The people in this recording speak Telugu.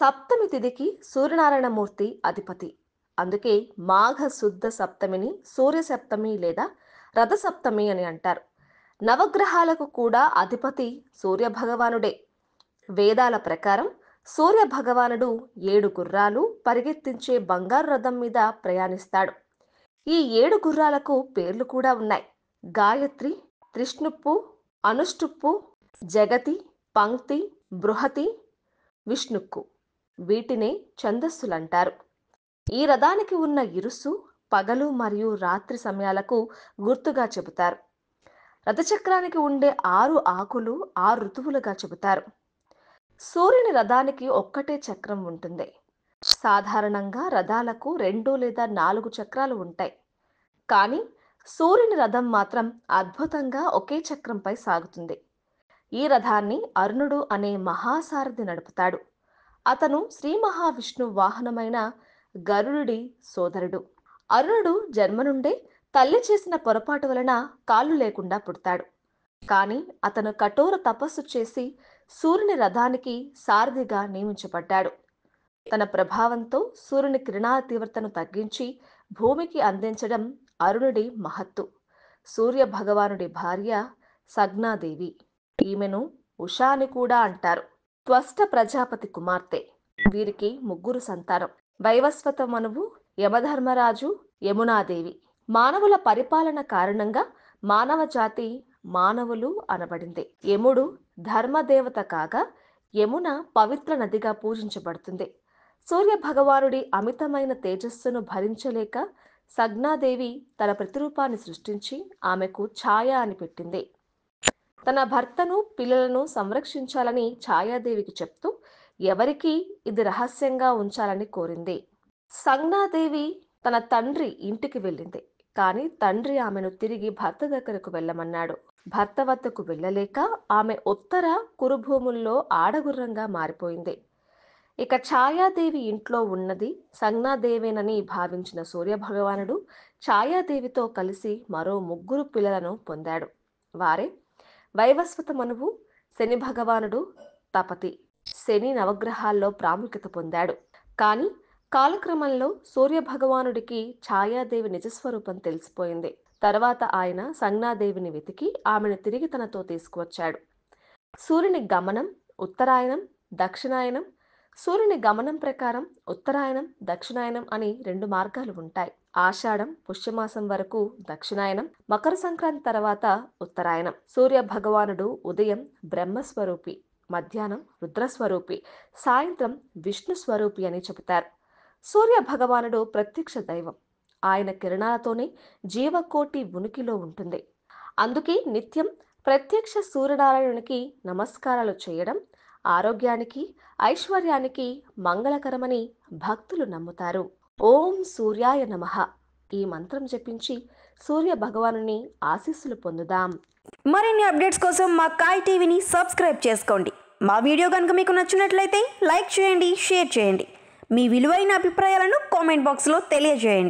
సప్తమి తిథికి సూర్యనారాయణమూర్తి అధిపతి. అందుకే మాఘ శుద్ధ సప్తమిని సూర్య సప్తమి లేదా రథ సప్తమి అని అంటారు. నవగ్రహాలకు కూడా అధిపతి సూర్య భగవానుడే. వేదాల ప్రకారం సూర్య భగవానుడు 7 గుర్రాలు పరిగెత్తించే బంగారు రథం మీద ప్రయాణిస్తాడు. ఈ 7 గుర్రాలకు పేర్లు కూడా ఉన్నాయి. గాయత్రి, త్రిష్ణుప్పు, అనుష్టుప్పు, జగతి, పంక్తి, బృహతి, విష్ణుక్కు. వీటినే ఛందస్సులంటారు. ఈ రథానికి ఉన్న ఇరుసు పగలు మరియు రాత్రి సమయాలకు గుర్తుగా చెబుతారు. రథచక్రానికి ఉండే 6 ఆకులు 6 ఋతువులుగా చెబుతారు. సూర్యుని రథానికి ఒక్కటే చక్రం ఉంటుంది. సాధారణంగా రథాలకు 2 లేదా 4 చక్రాలు ఉంటాయి. కానీ సూర్యుని రథం మాత్రం అద్భుతంగా ఒకే చక్రంపై సాగుతుంది. ఈ రథాన్ని అరుణుడు అనే మహాసారథి నడుపుతాడు. అతను శ్రీ మహావిష్ణువు వాహనమైన గరుడుడి సోదరుడు. అరుణుడు జన్మ నుండే తల్లి చేసిన పొరపాటు వలన కాళ్ళు లేకుండా పుడతాడు. కానీ అతను కఠోర తపస్సు చేసి సూర్యుని రథానికి సారథిగా నియమించబడ్డాడు. తన ప్రభావంతో సూర్యుని కిరణాల తీవ్రతను తగ్గించి భూమికి అందించడం అరుణుడి మహత్తు. సూర్య భగవానుడి భార్య సగ్నాదేవి. ఈమెను ఉషా అని కూడా అంటారు. త్వష్ట ప్రజాపతి కుమార్తె. వీరికి 3 సంతానం. వైవస్వత మనువు, యమధర్మరాజు, యమునాదేవి. మానవుల పరిపాలన కారణంగా మానవ జాతి మానవులు అనబడింది. యముడు ధర్మదేవత కాగా యమున పవిత్ర నదిగా పూజించబడుతుంది. సూర్య భగవానుడి అమితమైన తేజస్సును భరించలేక సగ్నాదేవి తన ప్రతిరూపాన్ని సృష్టించి ఆమెకు ఛాయ అని పెట్టింది. తన భర్తను పిల్లలను సంరక్షించాలని ఛాయాదేవికి చెప్తూ ఎవరికీ ఇది రహస్యంగా ఉంచాలని కోరింది. సగ్నాదేవి తన తండ్రి ఇంటికి వెళ్ళింది. కానీ తండ్రి ఆమెను తిరిగి భర్త దగ్గరకు వెళ్ళమన్నాడు. భర్త వద్దకు వెళ్ళలేక ఆమె ఉత్తర కురుభూముల్లో ఆడగుర్రంగా మారిపోయింది. ఇక ఛాయాదేవి ఇంట్లో ఉన్నది సగ్నాదేవేనని భావించిన సూర్యభగవానుడు ఛాయాదేవితో కలిసి మరో 3 పిల్లలను పొందాడు. వారే వైవస్వత మనువు, శని భగవానుడు, తపతి. శని నవగ్రహాల్లో ప్రాముఖ్యత పొందాడు. కానీ కాలక్రమంలో సూర్య భగవానుడికి ఛాయాదేవి నిజస్వరూపం తెలిసిపోయింది. తర్వాత ఆయన సగ్నాదేవిని వెతికి ఆమెను తిరిగి తనతో తీసుకువచ్చాడు. సూర్యుని గమనం ఉత్తరాయణం, దక్షిణాయనం. సూర్యుని గమనం ప్రకారం ఉత్తరాయణం, దక్షిణాయనం అని 2 మార్గాలు ఉంటాయి. ఆషాఢం పుష్యమాసం వరకు దక్షిణాయనం, మకర సంక్రాంతి తర్వాత ఉత్తరాయణం. సూర్య భగవానుడు ఉదయం బ్రహ్మస్వరూపి, మధ్యాహ్నం రుద్రస్వరూపి, సాయంత్రం విష్ణు స్వరూపి అని చెబుతారు. సూర్య భగవానుడు ప్రత్యక్ష దైవం. ఆయన కిరణాలతోనే జీవకోటి ఉనికిలో ఉంటుంది. అందుకే నిత్యం ప్రత్యక్ష సూర్యనారాయణునికి నమస్కారాలు చేయడం ఆరోగ్యానికి, ఐశ్వర్యానికి మంగళకరమని భక్తులు నమ్ముతారు. ఓం సూర్యాయ నమః ఈ మంత్రం జపించి సూర్య భగవానుని ఆశీస్సులు పొందుదాం. మరిన్ని అప్డేట్స్ కోసం మా కాయ్ టీవీని సబ్స్క్రైబ్ చేసుకోండి. మా వీడియో కనుక మీకు నచ్చినట్లయితే లైక్ చేయండి, షేర్ చేయండి. మీ విలువైన అభిప్రాయాలను కామెంట్ బాక్స్లో తెలియజేయండి.